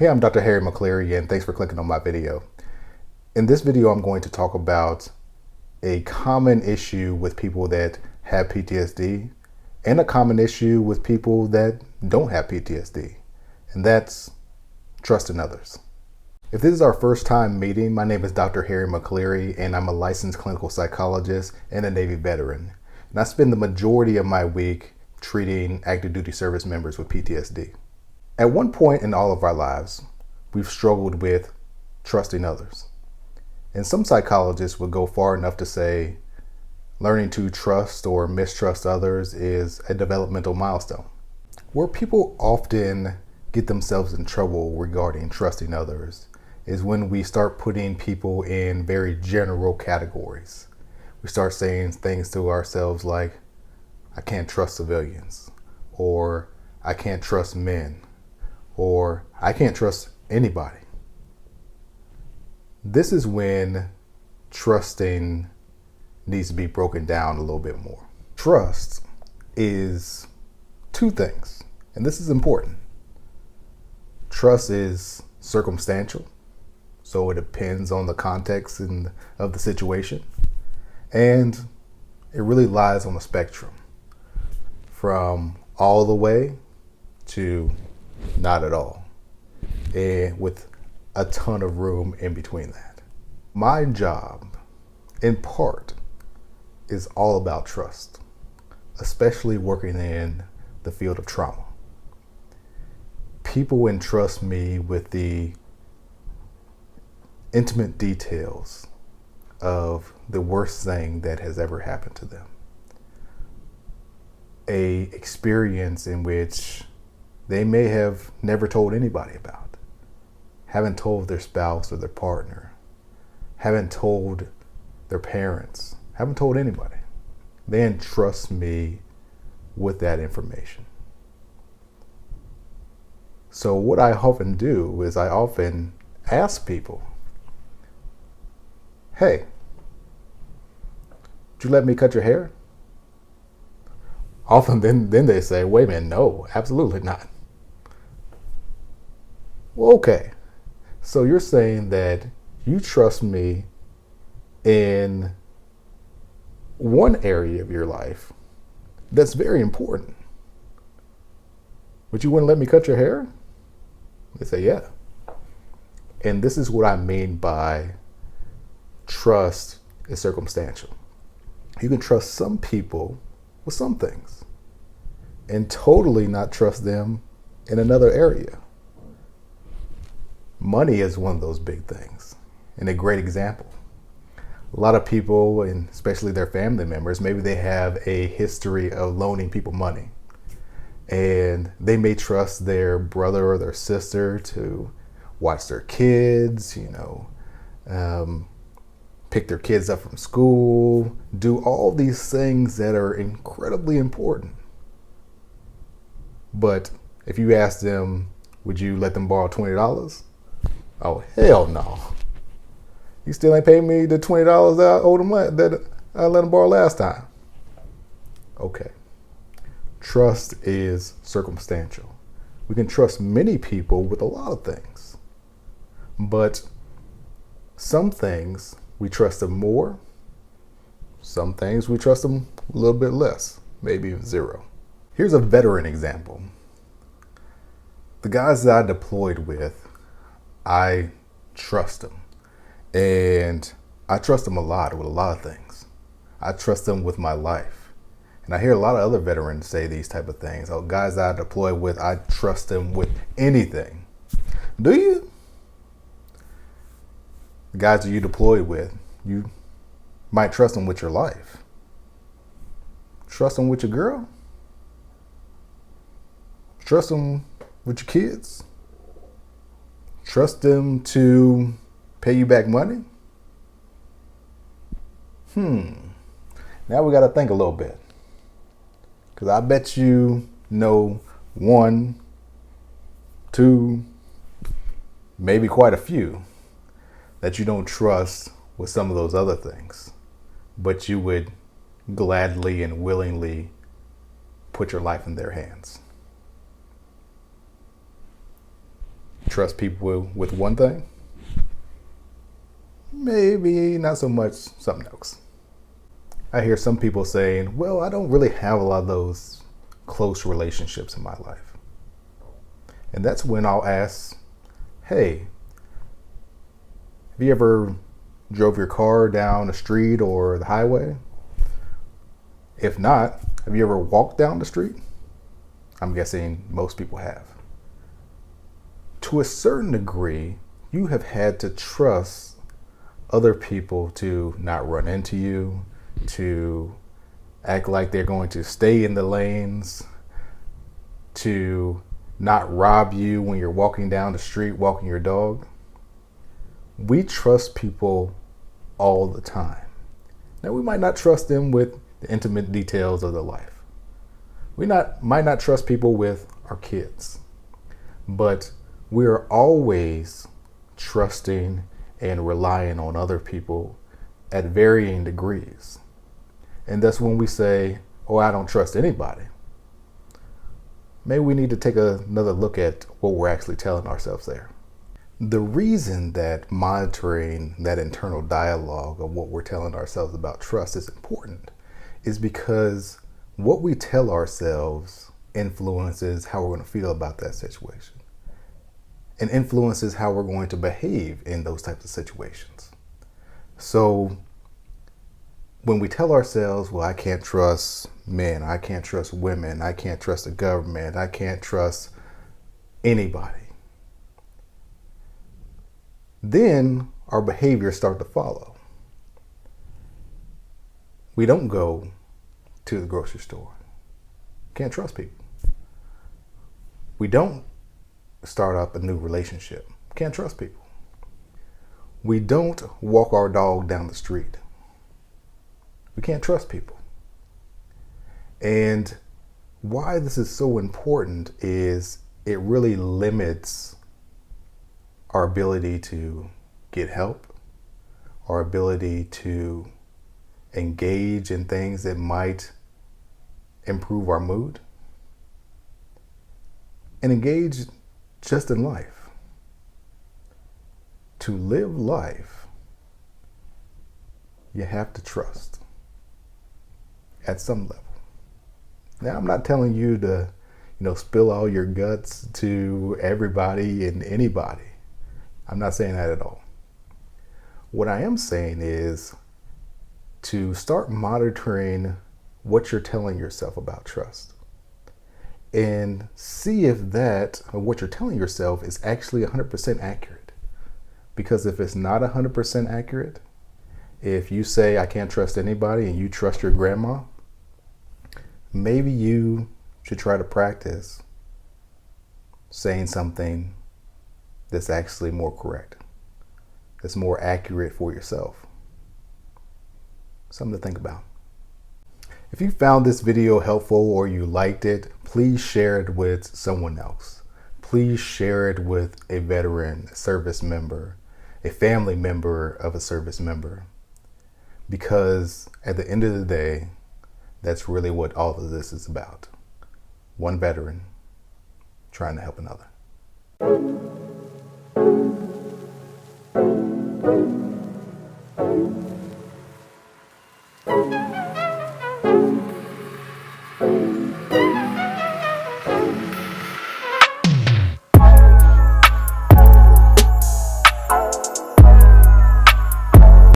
Hey, I'm Dr. Harry McCleary, and thanks for clicking on my video. In this video, I'm going to talk about a common issue with people that have PTSD and a common issue with people that don't have PTSD, and that's trusting others. If this is our first time meeting, my name is Dr. Harry McCleary, and I'm a licensed clinical psychologist and a Navy veteran. And I spend the majority of my week treating active duty service members with PTSD. At one point in all of our lives, we've struggled with trusting others. And some psychologists would go far enough to say learning to trust or mistrust others is a developmental milestone. Where people often get themselves in trouble regarding trusting others is when we start putting people in very general categories. We start saying things to ourselves like, I can't trust civilians, or I can't trust men, or I can't trust anybody. This is when trusting needs to be broken down a little bit more. Trust is two things, and this is important. Trust is circumstantial, so it depends on the context of the situation, and it really lies on the spectrum from all the way to not at all, and with a ton of room in between that. My job, in part, is all about trust, especially working in the field of trauma. People entrust me with the intimate details of the worst thing that has ever happened to them. An experience in which they may have never told anybody about, haven't told their spouse or their partner, haven't told their parents, haven't told anybody. They entrust me with that information. So what I often do is I often ask people, hey, would you let me cut your hair? Often then they say, wait a minute, no, absolutely not. Well, okay. So you're saying that you trust me in one area of your life that's very important, but you wouldn't let me cut your hair? They say, yeah. And this is what I mean by trust is circumstantial. You can trust some people with some things and totally not trust them in another area. Money is one of those big things, and a great example. A lot of people, and especially their family members, maybe they have a history of loaning people money, and they may trust their brother or their sister to watch their kids, pick their kids up from school, do all these things that are incredibly important. But if you ask them, would you let them borrow $20? Oh, hell no. You still ain't paid me the $20 that I owed them that I let them borrow last time. Okay. Trust is circumstantial. We can trust many people with a lot of things. But some things we trust them more. Some things we trust them a little bit less, maybe even zero. Here's a veteran example. The guys that I deployed with, I trust them. And I trust them a lot with a lot of things. I trust them with my life. And I hear a lot of other veterans say these type of things. Oh, guys that I deploy with, I trust them with anything. Do you? The guys that you deploy with, you might trust them with your life. Trust them with your girl? Trust them with your kids? Trust them to pay you back money? Now we got to think a little bit. Because I bet you know one, two, maybe quite a few that you don't trust with some of those other things, but you would gladly and willingly put your life in their hands. trust people with one thing, maybe not so much something else. I hear some people saying, well, I don't really have a lot of those close relationships in my life. And that's when I'll ask, hey, have you ever drove your car down the street or the highway? If not, have you ever walked down the street? I'm guessing most people have. To a certain degree, you have had to trust other people to not run into you, to act like they're going to stay in the lanes, to not rob you when you're walking down the street, walking your dog. We trust people all the time. Now, we might not trust them with the intimate details of their life. We might not trust people with our kids, but we are always trusting and relying on other people at varying degrees. And that's when we say, oh, I don't trust anybody. Maybe we need to take another look at what we're actually telling ourselves there. The reason that monitoring that internal dialogue of what we're telling ourselves about trust is important is because what we tell ourselves influences how we're going to feel about that situation and influences how we're going to behave in those types of situations. So when we tell ourselves, well, I can't trust men, I can't trust women, I can't trust the government, I can't trust anybody, then our behaviors start to follow. We don't go to the grocery store. Can't trust people. We don't start up a new relationship. Can't trust people. We don't walk our dog down the street. We can't trust people. And why this is so important is it really limits our ability to get help, our ability to engage in things that might improve our mood, and engage just in life. To live life, you have to trust at some level. Now, I'm not telling you to, spill all your guts to everybody and anybody. I'm not saying that at all. What I am saying is to start monitoring what you're telling yourself about trust and see if that, or what you're telling yourself, is actually 100% accurate. Because if it's not 100% accurate, if you say I can't trust anybody and you trust your grandma, maybe you should try to practice saying something that's actually more correct, that's more accurate for yourself. Something to think about. If you found this video helpful or you liked it, please share it with someone else. Please share it with a veteran, a service member, a family member of a service member. Because at the end of the day, that's really what all of this is about. One veteran trying to help another.